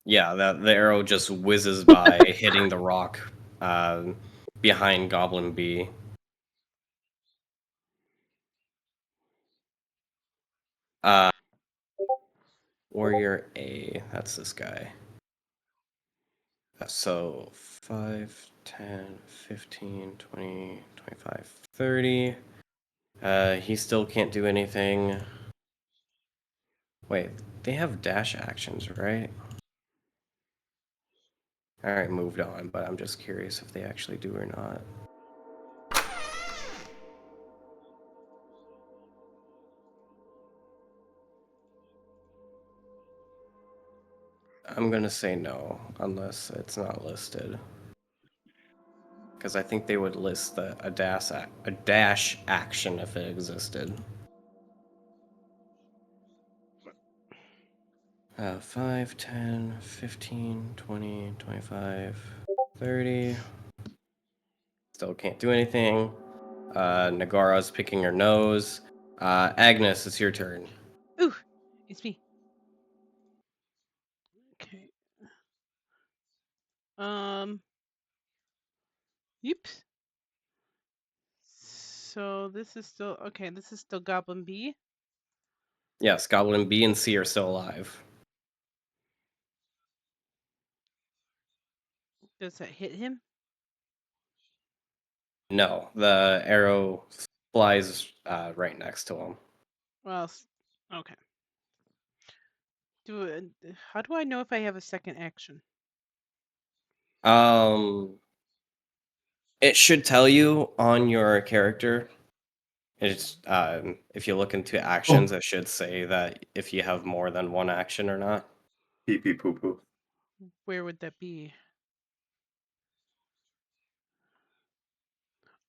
Yeah, the arrow just whizzes by, hitting the rock behind Goblin B. Warrior A, that's this guy. So 5, 10, 15, 20, 25, 30. He still can't do anything. Wait, they have dash actions, right? Alright, moved on, but I'm just curious if they actually do or not. I'm gonna say no, unless it's not listed. Because I think they would list a dash action if it existed. 5, 10, 15, 20, 25, 30. Still can't do anything. Nagara's picking her nose. Agnes, it's your turn. Ooh, it's me. Okay. Oops. So this is still okay. This is still Goblin B. Yes, Goblin B and C are still alive. Does that hit him? No, the arrow flies right next to him. Well, okay. How do I know if I have a second action? It should tell you on your character. It's if you look into actions, it should say that if you have more than one action or not. Pee pee poo poo. Where would that be?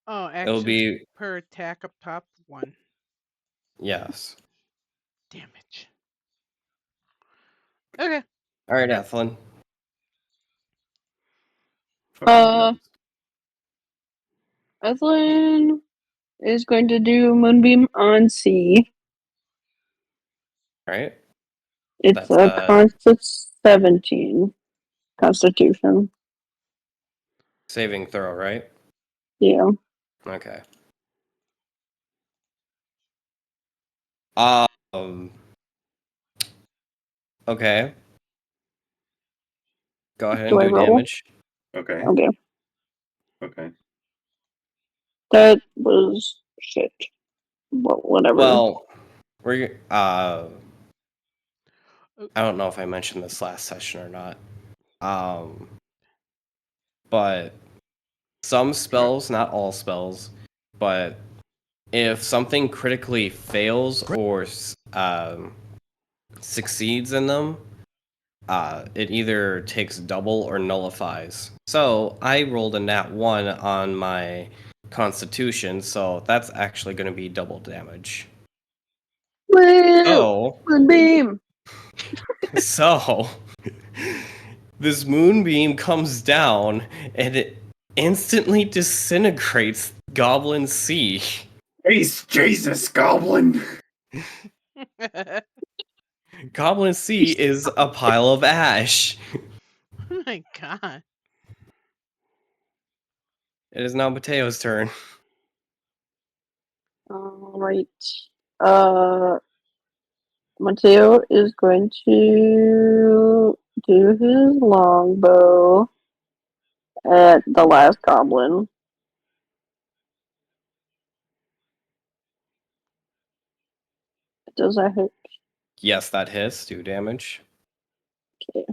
Oh, It'll actions be per attack up top 1. yes. Damage. Okay. All right, Ethelyn. Ethelyn is going to do Moonbeam on C. All right. It's a 17 Constitution. Saving throw, right? Yeah. Okay. Okay. Go ahead and Do I do roll? damage. Okay. Okay. Okay. That was shit. Well, whatever. Well, we're I don't know if I mentioned this last session or not. But some spells, not all spells, but if something critically fails or succeeds in them, it either takes double or nullifies. So I rolled a nat 1 on my Constitution, so that's actually going to be double damage. Woo! So, Moonbeam! so this moonbeam comes down and it instantly disintegrates Goblin C. Jesus, Goblin! Goblin C is a pile of ash. Oh my god. It is now Mateo's turn. Alright. Mateo is going to do his longbow at the last goblin. Does that hit? Yes, that hits. Do damage. Okay.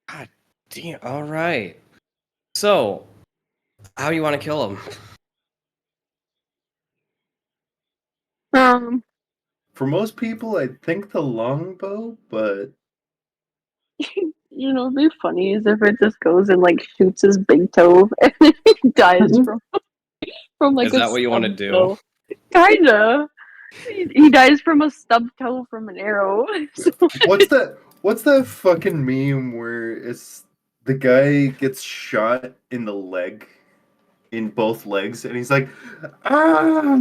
God damn. All right. So, how do you want to kill him? For most people, I'd think the longbow, but You know, it'd be funny is if it just goes and like shoots his big toe and he dies from like Is a that what you want to stub do? toe. Kinda. He dies from a stub toe from an arrow. So, what's that fucking meme where it's the guy gets shot in the leg in both legs, and he's like, ah!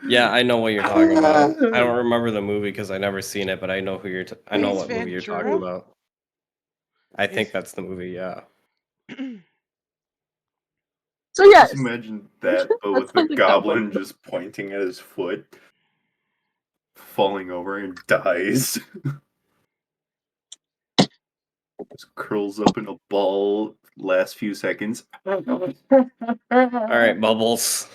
Yeah, I know what you're talking about. I don't remember the movie because I never seen it, but I know who you're. I know Ace what movie you're talking Ventura? about. I think Ace- that's the movie. Yeah. So yes, Just imagine that, but That with the sounds like goblin just pointing at his foot, falling over and dies. Just curls up in a ball. Last few seconds. All right, Bubbles.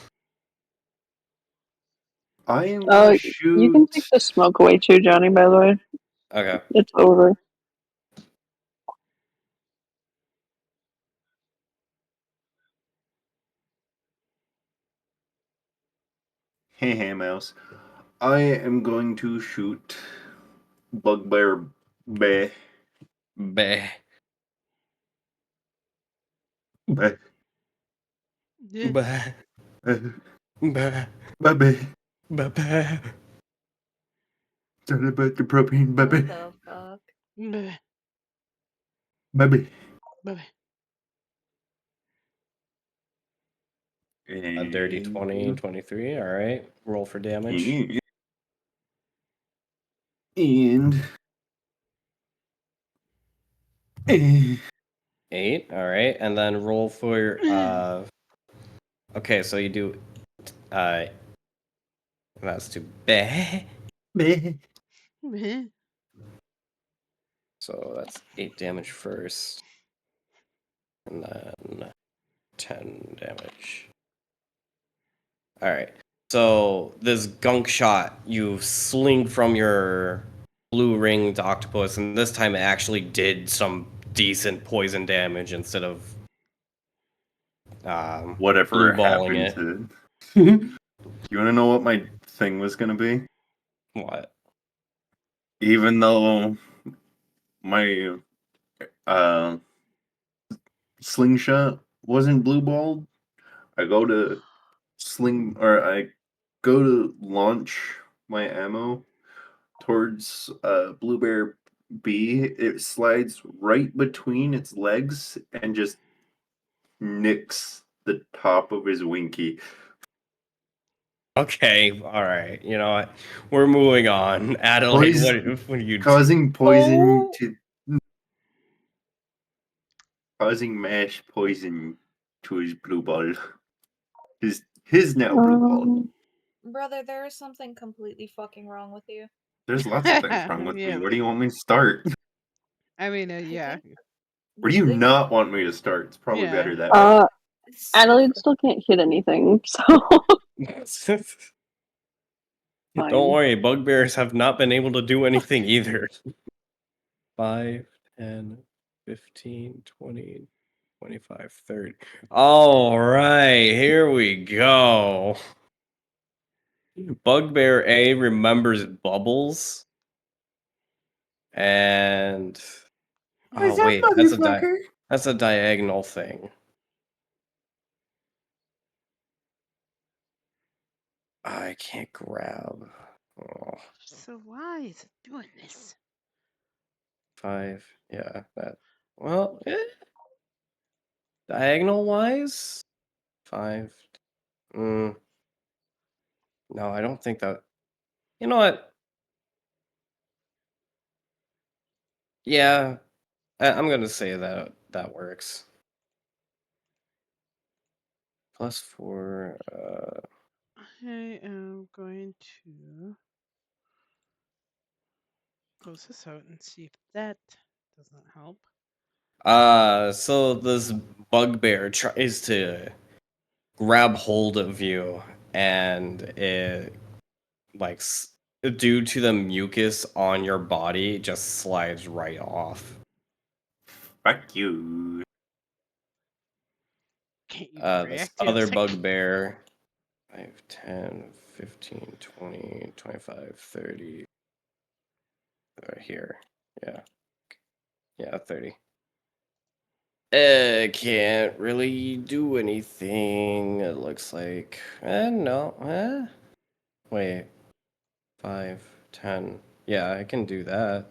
I am Oh, gonna you can take shoot. the smoke away too, Johnny. By the way, Okay. it's over. Hey, mouse. I am going to shoot Bugbear Bay. Bah. Bay. Yeah. Bah. Bah. Baby. Bah. Bah. Tell about the propane, baby. What the fuck? Bleh, Baby. bleh. A dirty 20, 23. All right. Roll for damage. And 8. All right, and then roll for. Okay, so you do. That's to bah. Bleh. So that's 8 damage first, and then 10 damage. All right. So this gunk shot you sling from your blue ringed octopus, and this time it actually did some decent poison damage instead of whatever blue balling happened it. to. You want to know what my thing was gonna be? What? Even though my slingshot wasn't blue balled, I go to launch my ammo towards Blue Bear B. It slides right between its legs and just nicks the top of his winky. Okay, all right. You know what? We're moving on. Adelaide, what do you? Causing poison Oh. to causing mash poison to his blue ball. His now blue ball. Brother, there is something completely fucking wrong with you. There's lots of things wrong with me. Yeah. Where do you want me to start? I mean, yeah. think Where do you the- not want me to start? It's probably Yeah. better that way. Adelaide still can't hit anything, so Don't fine. worry, bugbears have not been able to do anything either. 5, 10, 15, 20, 25, 30. All right, here we go. Bugbear A remembers bubbles. And oh wait, that's a diagonal thing. I can't grab. Oh, So why is it doing this? 5. Yeah, that. Well, diagonal wise, 5. No, I don't think that. You know what? Yeah, I'm gonna say that that works. +4. I am going to close this out and see if that doesn't help. So this bugbear tries to grab hold of you, and it like due to the mucus on your body, just slides right off. Fuck you. Can't you This react? other It's like, bugbear, 5, 10, 15, 20, 25, 30. Right here. Yeah. Yeah, 30. Can't really do anything, it looks like. No. Wait. 5, 10. Yeah, I can do that.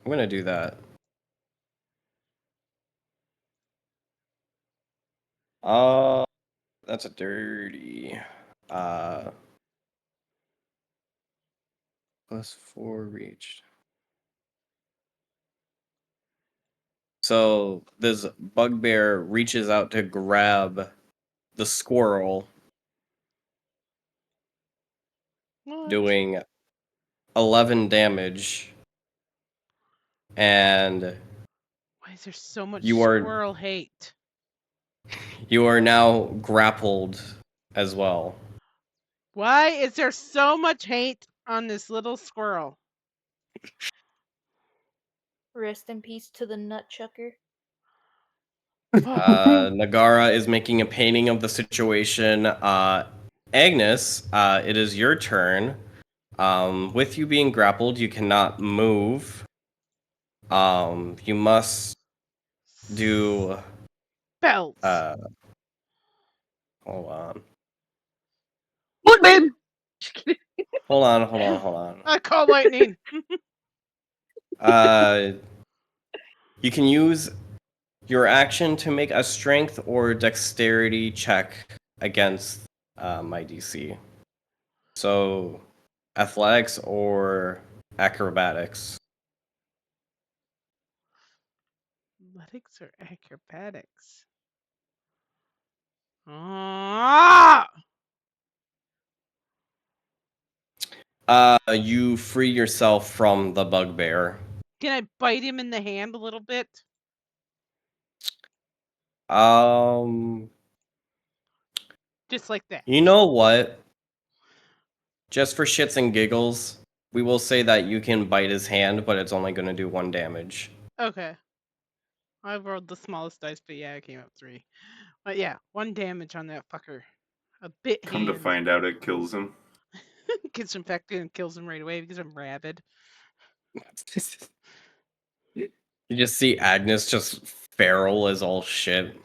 I'm gonna do that. That's a dirty. +4 reached. So this bugbear reaches out to grab the squirrel, What? doing 11 damage, and Why is there so much you are squirrel hate? now grappled as well. Why is there so much hate on this little squirrel? Rest in peace to the nutchucker. Nagara is making a painting of the situation. Agnes, it is your turn. With you being grappled, you cannot move. You must do. Belts. Hold on. What, babe? Hold on. I call lightning. You can use your action to make a strength or dexterity check against my DC. So, athletics or acrobatics. Athletics or acrobatics? Ah! You free yourself from the bugbear. Can I bite him in the hand a little bit? Just like that. You know what? Just for shits and giggles, we will say that you can bite his hand, but it's only going to do 1 damage. Okay. I rolled the smallest dice, but yeah, I came up 3. But yeah, 1 damage on that fucker. A bit Come to hand. find out, it kills him. Gets infected and kills him right away because I'm rabid. You just see Agnes just feral as all shit,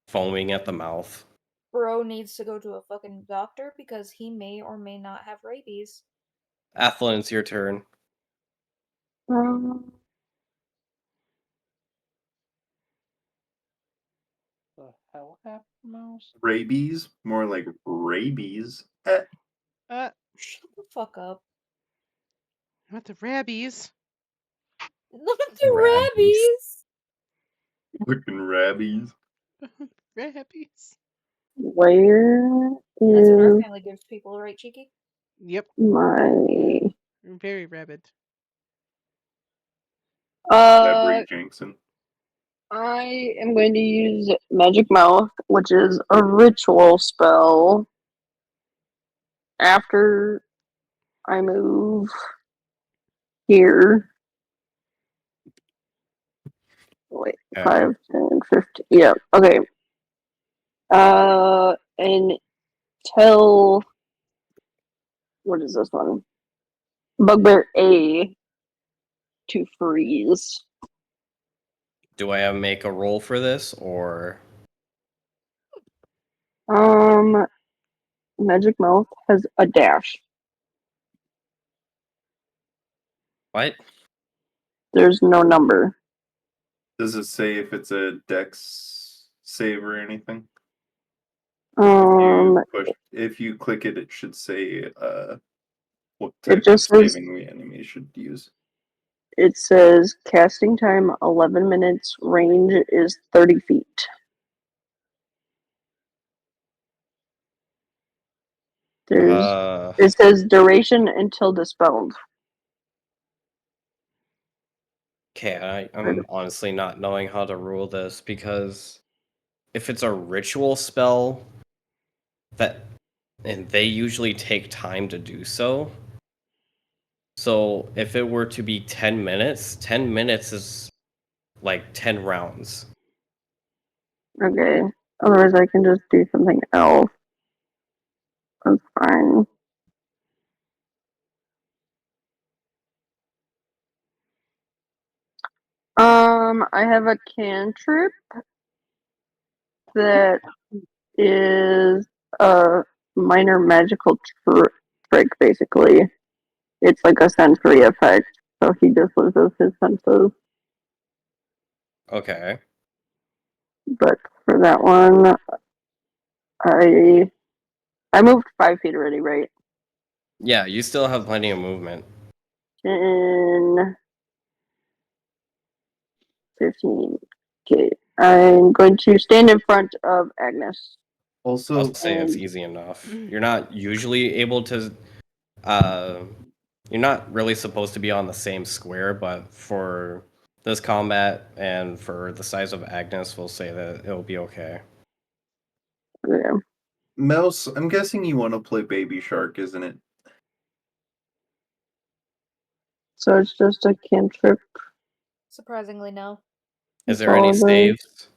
foaming at the mouth. Bro needs to go to a fucking doctor because he may or may not have rabies. Athlon, it's your turn. The hell happened, Mouse? Rabies? More like rabies. Shut the fuck up. Not the rabies. Not the rabies! Fucking rabies. Rabies. Where That's what our is family gives people, right, Cheeky? Yep. my I'm very rabid. Elaborate, Jackson. I am going to use Magic Mouth, which is a ritual spell. After I move here. Wait, Okay. 5, 10, 15. Yeah, okay. And tell. What is this one? Bugbear A to freeze. Do I make a roll for this, or Magic Mouth has a dash. what? There's no number. Does it say if it's a dex save or anything? If you click it, it should say what type of just says- saving the enemy should use. It says casting time 11 minutes, range is 30 feet. It says duration until dispelled. Okay, I'm honestly not knowing how to rule this, because if it's a ritual spell, and they usually take time to do so. So if it were to be 10 minutes, 10 minutes is like 10 rounds. Okay. Otherwise, I can just do something else. That's fine. I have a cantrip that is a minor magical trick, basically. It's like a sensory effect, so he just loses his senses. Okay. But for that one, I moved 5 feet already, right? Yeah, you still have plenty of movement. 10, 15. Okay. I'm going to stand in front of Agnes. Also, I'll say it's And easy enough. You're not usually able to. You're not really supposed to be on the same square, but for this combat and for the size of Agnes, we'll say that it'll be okay. yeah. Mouse, I'm guessing you want to play Baby Shark, isn't it? So it's just a cantrip. Surprisingly, no. Is there any Probably. saves?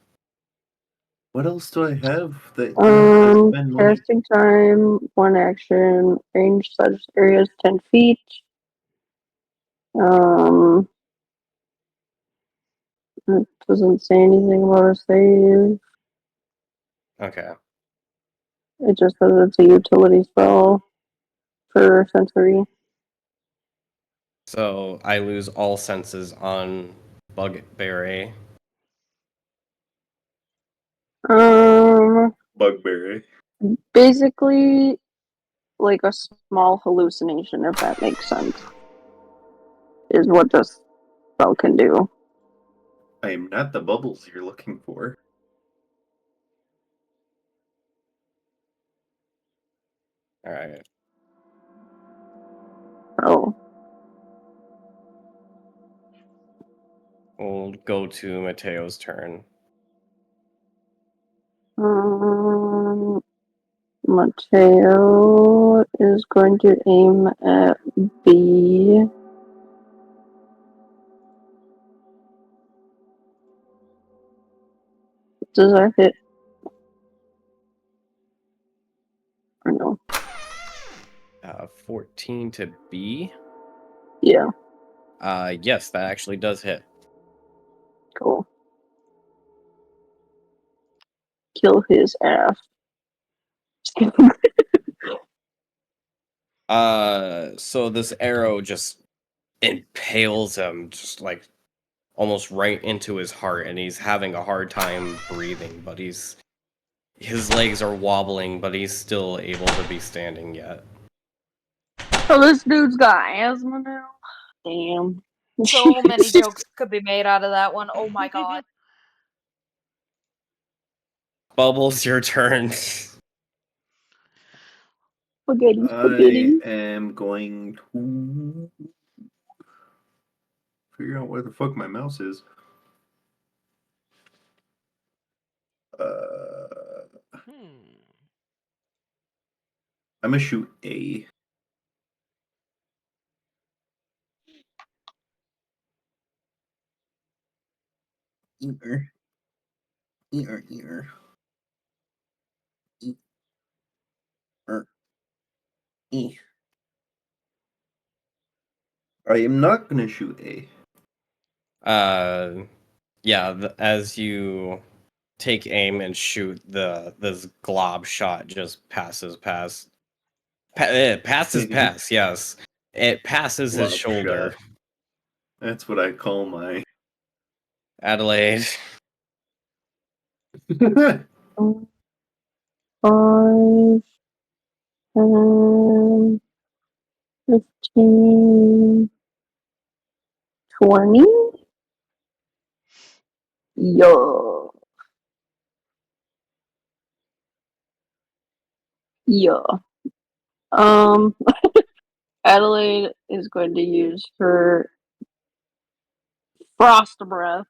What else do I have that you have to spend money? Casting time, 1 action, range such areas 10 feet. It doesn't say anything about a save. Okay. It just says it's a utility spell for sensory. So I lose all senses on Bugberry. Bugberry. Basically, like a small hallucination, if that makes sense, is what this spell can do. I am not the bubbles you're looking for. All right. So, We'll go to Mateo's turn. Mateo is going to aim at B. Does that hit? Or no? 14 to B. Yeah, Yes, that actually does hit. cool. Kill his ass. So this arrow just impales him, just like almost right into his heart, and he's having a hard time breathing, but his legs are wobbling, but he's still able to be standing yet. So this dude's got asthma now? Damn. So many jokes could be made out of that one. Oh my god. Bubbles, your turn. Spaghetti. I am going to figure out where the fuck my mouse is. I'm gonna shoot A. Ear. Ear. Ear. Ear. E. I am not gonna shoot A. Yeah, as you take aim and shoot, this glob shot just passes past. Passes past, yes. It passes his Glob shoulder. shot. That's what I call my. Adelaide. 5, 10, 15, 20. Yo. Yeah. Adelaide is going to use her frost breath.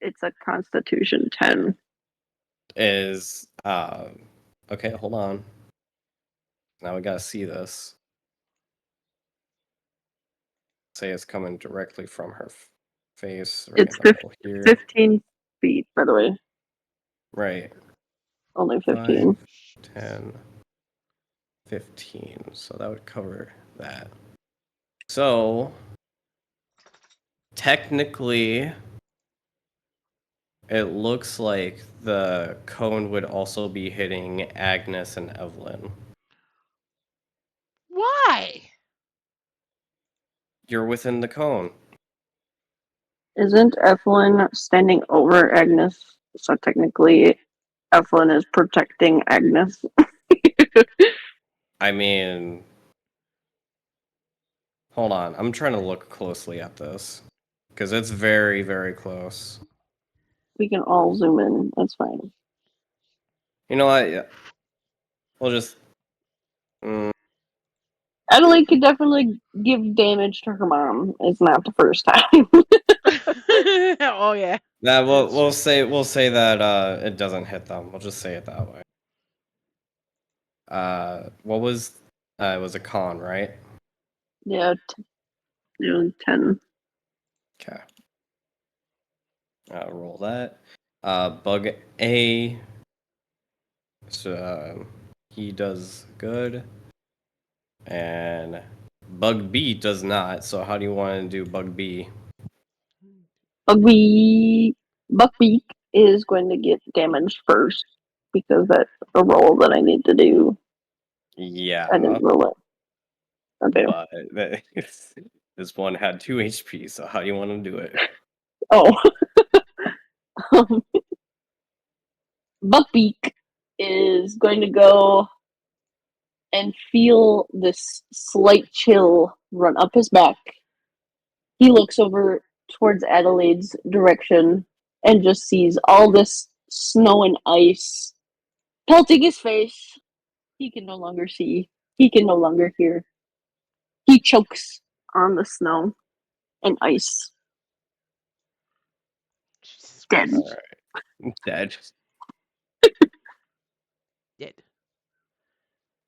It's a Constitution 10. Is okay, hold on. Now we gotta see this. Say it's coming directly from her face right It's in the middle here. 15 feet, by the way. Right. Only 5, 15. 10, 15. So that would cover that. So technically it looks like the cone would also be hitting Agnes and Evelyn. Why? You're within the cone. Isn't Evelyn standing over Agnes? So technically, Evelyn is protecting Agnes. I mean, hold on. I'm trying to look closely at this because it's very, very close. We can all zoom in. That's fine. You know what? Yeah. We'll just. Mm, Adelaide could definitely give damage to her mom. It's not the first time. Oh yeah. nah, That's we'll true. say that it doesn't hit them. We'll just say it that way. What was? It was a con, right? Yeah, nearly 10. Okay. Roll that. Bug A. So he does good, and Bug B does not. So how do you want to do Bug B? Buckbeak is going to get damaged first because that's a roll that I need to do. Yeah, I didn't roll it. Okay. but this one had 2 HP. So how do you want to do it? Oh. Buckbeak is going to go and feel this slight chill run up his back. He looks over towards Adelaide's direction and just sees all this snow and ice pelting his face. He can no longer see. He can no longer hear. He chokes on the snow and ice. Jesus Dead. Christ. All right, dead. Dead.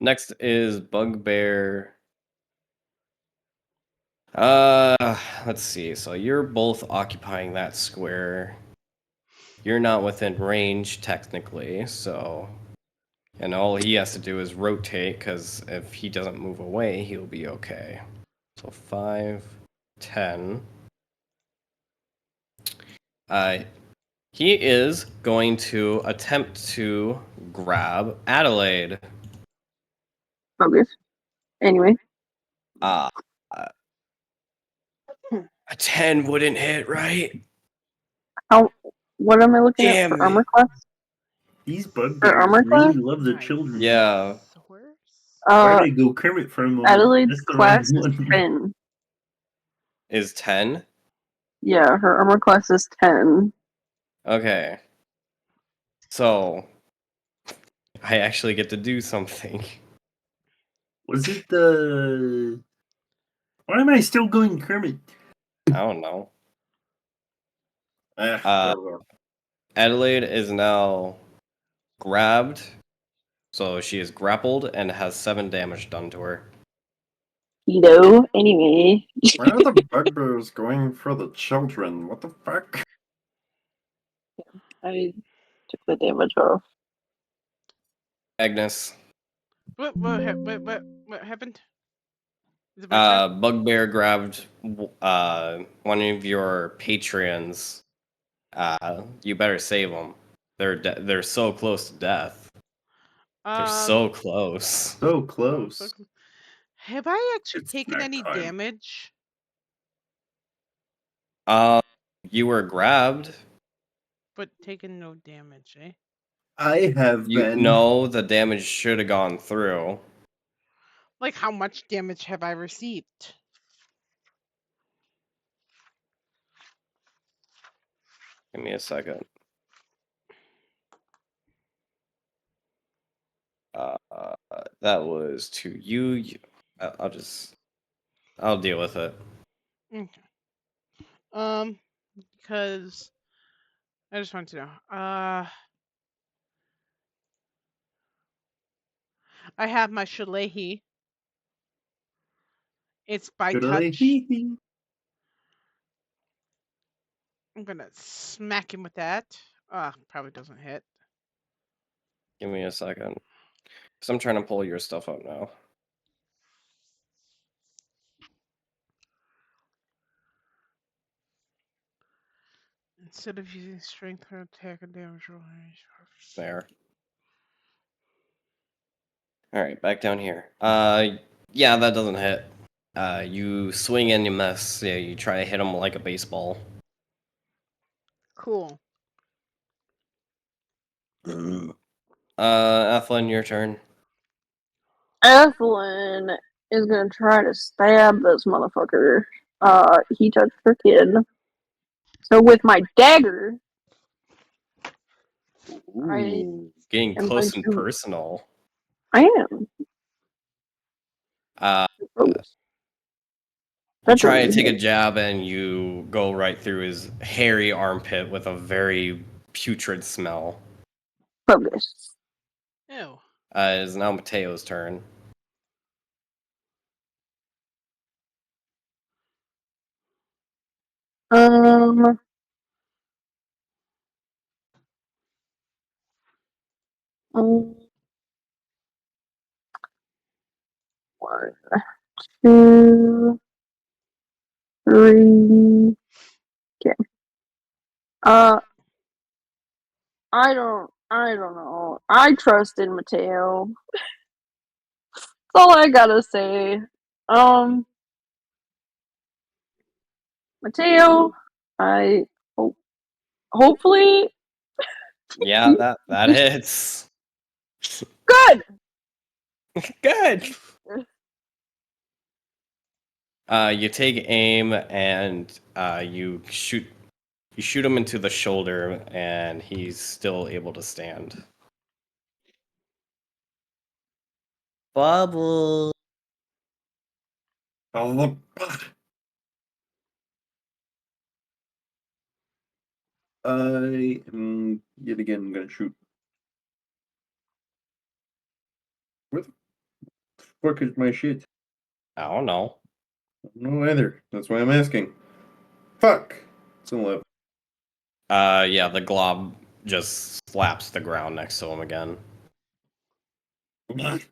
Next is Bugbear. Let's see. So you're both occupying that square. You're not within range technically, so and all he has to do is rotate because if he doesn't move away, he'll be okay. So 5, 10. Uh, he is going to attempt to grab Adelaide. Focus. Anyway, Uh, a 10 wouldn't hit, right? what am I looking at Damn for armor it. class? These For bugbears armor really class? love the My children. Yeah. source? Why'd Uh, I go Kermit for a moment? Adelaide's That's the wrong class is one. 10. Is 10? Yeah, her armor class is 10. Okay. So I actually get to do something. Was it the... Why am I still going Kermit? I don't know. Ah, Uh, whatever. Adelaide is now grabbed. So she is grappled and has 7 damage done to her. Anyway. Why are the bugbears going for the children? What the fuck? I took the damage off. What Agnes. happened? Is it my turn? Bugbear grabbed one of your patrons. You better save them. They're so close to death. They're so close. So Oh, close. have I actually It's taken any nighttime. damage? You were grabbed. But taken no damage, eh? I have You been... know the damage should have gone through. Like, how much damage have I received? Give me a second. That was to you. I'll deal with it. Okay. Because I just want to know. I have my Shalehi. It's by touch. I'm gonna smack him with that. Probably doesn't hit. Give me a second. Because I'm trying to pull your stuff up now. Instead of using strength or attack and damage roll. There. Alright, back down here. Yeah, that doesn't hit. You swing and you miss. Yeah, you try to hit him like a baseball. Cool. Ethelyn, your turn. Ethelyn is gonna try to stab this motherfucker. He touched her kid. So with my dagger, I Getting am close going and to. personal. I am. You That try to doesn't take a hit. jab and you go right through his hairy armpit with a very putrid smell. Focus. Ew. It is now Mateo's turn. Um. um, 1, 2, 3. Okay. I don't know. I trust in Mateo. That's all I gotta say. Mateo, I hope, hopefully, Yeah, that hits. good. Good. You take aim and you shoot him into the shoulder, and he's still able to stand. Bubble. I am yet again gonna shoot. Where the fuck is my shit? I don't know. I don't know either. That's why I'm asking. Fuck! It's 11. Yeah, the glob just slaps the ground next to him again. It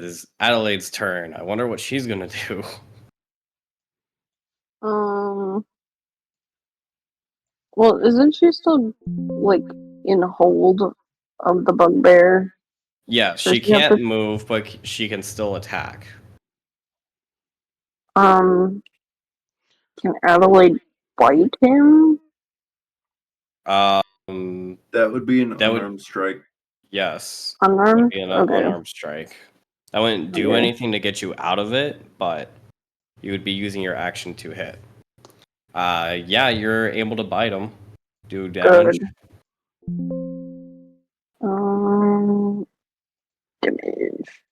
is Adelaide's turn. I wonder what she's gonna do. Well, isn't she still like in hold of the bugbear? Yeah, Does she she have can't to? move, but she can still attack. Can Adelaide bite him? That would be an That would unarmed strike. yes, that would Unarmed? be an Okay. unarmed strike. That wouldn't do Okay. anything to get you out of it, but you would be using your action to hit. Yeah, you're able to bite him. Do damage. Good. Um, damage.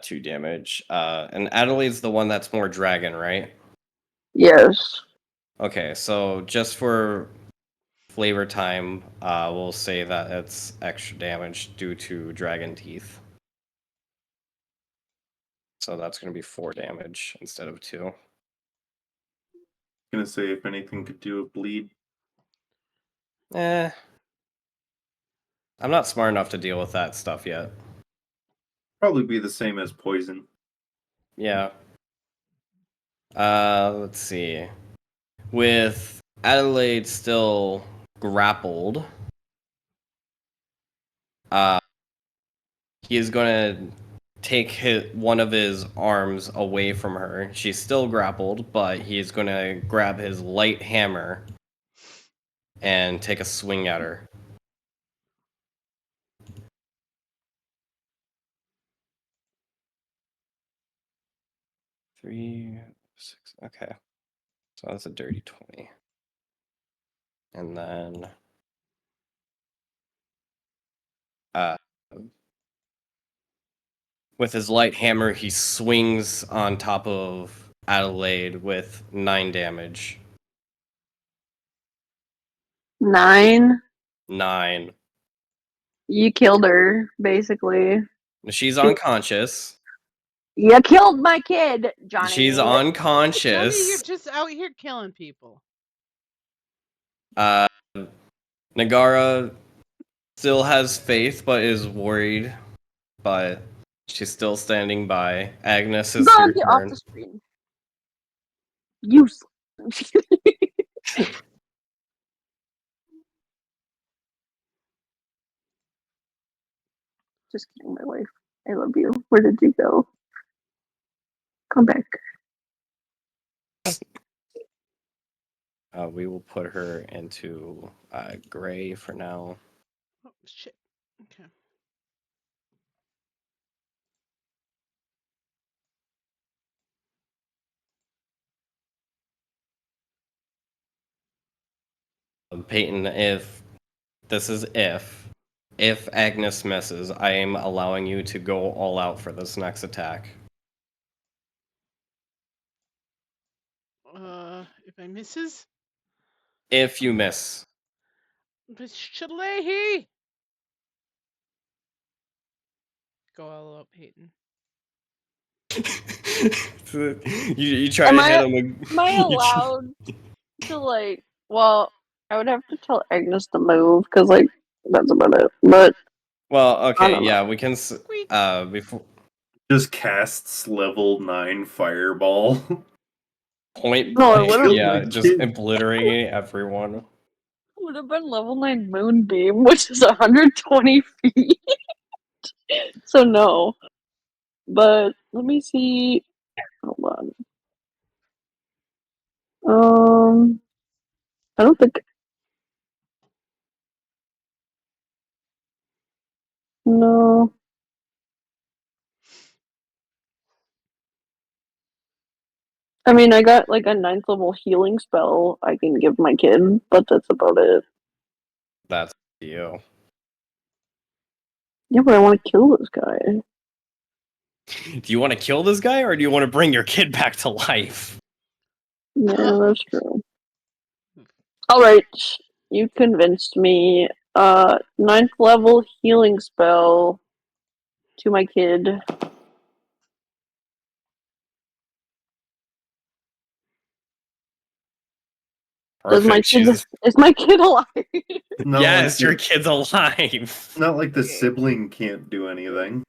2 damage. And Adelaide's the one that's more dragon, right? Yes. Okay, so just for flavor time, we'll say that it's extra damage due to dragon teeth. So that's going to be 4 damage instead of 2. Gonna say if anything could do a bleed. I'm not smart enough to deal with that stuff yet. Probably be the same as poison. Yeah. Let's see. With Adelaide still grappled, he is going to take one of his arms away from her. She's still grappled, but he's going to grab his light hammer and take a swing at her. Three, 6. Okay. So that's a dirty 20. And then with his light hammer, he swings on top of Adelaide with 9 damage. 9. 9. You killed her, basically. She's unconscious. You killed my kid, Johnny. She's Johnny, you're unconscious. just out here killing people. Nagara still has faith, but is worried. But she's still standing by. Agnes is Go your get off turn. the screen. Useless. Just kidding, my wife. I love you. Where did you go? Come back. We will put her into gray for now. Oh shit. Okay. Peyton, if this is if Agnes misses, I am allowing you to go all out for this next attack. If I misses, If you miss, but Shalehi! Go all out, Peyton. you try Am to I- hit him. Am I you tr- allowed to like? Well, I would have to tell Agnes to move because like that's about it. But Well, I okay, don't know. yeah, we can. Squeak. Before Just casts level 9 fireball. point No, it blank, would've- yeah, Killed my just kid. obliterating everyone. Would have been level 9 moonbeam, which is 120 feet. So no. But let me see. Hold on. I don't think. No. I mean, I got like a 9th level healing spell I can give my kid, but that's about it. That's you. Yeah, but I want to kill this guy. Do you want to kill this guy, or do you want to bring your kid back to life? Yeah, that's true. Alright, you convinced me. 9th level healing spell to my kid. Is my kid alive? Not Yes, like your the, kid's alive. not like the Okay. sibling can't do anything.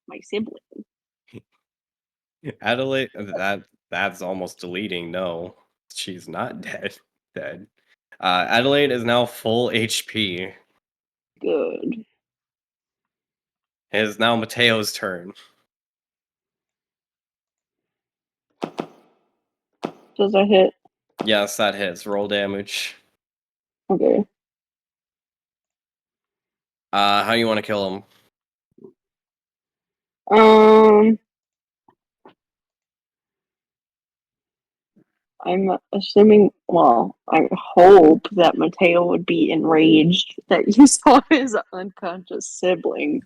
My sibling. Adelaide, that's almost deleting. No, she's not dead. Dead. Adelaide is now full HP. Good. It is now Mateo's turn. Does that hit? Yes, that hits. Roll damage. Okay. How you want to kill him? I'm assuming, well, I hope that Mateo would be enraged that you saw his unconscious sibling.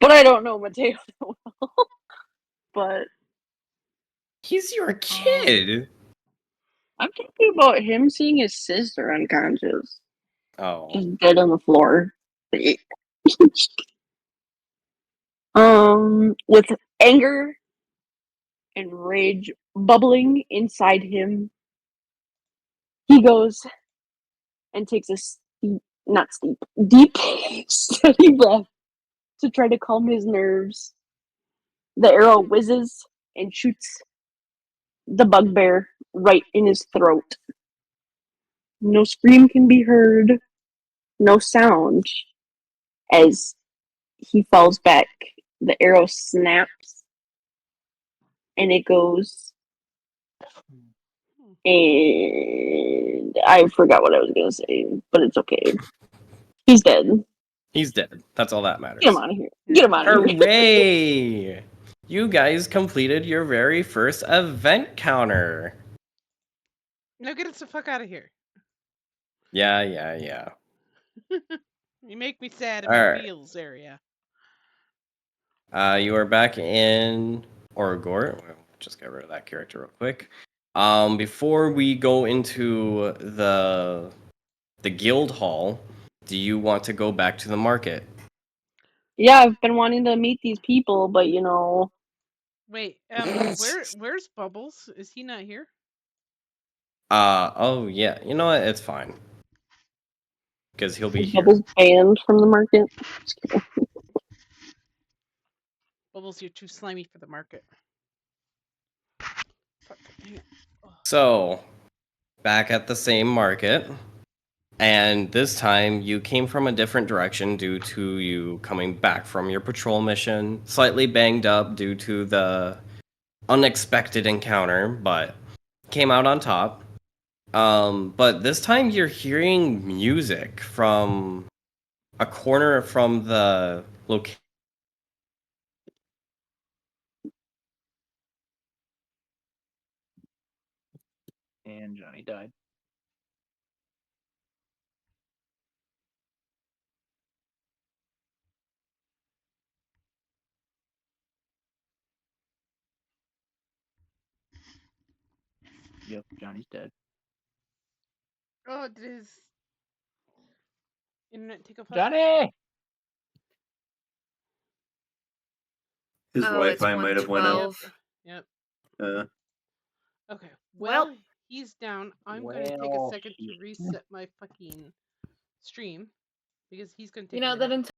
But I don't know Mateo so well. But He's your kid. I'm talking about him seeing his sister unconscious, Oh, just dead on the floor. With anger and rage bubbling inside him, he goes and takes a deep, steady breath to try to calm his nerves. The arrow whizzes and shoots the bugbear right in his throat. No scream can be heard, no sound. As he falls back, the arrow snaps and it goes. And I forgot what I was going to say, but it's okay. He's dead. he's dead. That's all that matters. Get him out of here. Get him out of here. Hooray! You guys completed your very first event counter. Now get us the fuck out of here. Yeah. You make me sad in All my right. feels area. You are back in Orgort. We'll just get rid of that character real quick. Before we go into the guild hall, do you want to go back to the market? Yeah, I've been wanting to meet these people, but Wait, where's Bubbles? Is he not here? Oh yeah. You know what? It's fine. Because he'll be here. Bubbles banned from the market. Bubbles, you're too slimy for the market. Fuck, hang on. So, back at the same market. And this time you came from a different direction due to you coming back from your patrol mission, slightly banged up due to the unexpected encounter, but came out on top. But this time you're hearing music from a corner from the location. And Johnny died. Yep, Johnny's dead. Oh, did his internet take a fuck? Johnny! His Oh, it's Wi-Fi might have went out. 112. Yep. Okay. Well- Well, he's down. I'm gonna take a Well, second to shit. reset my fucking stream because he's gonna take You a know, minute. that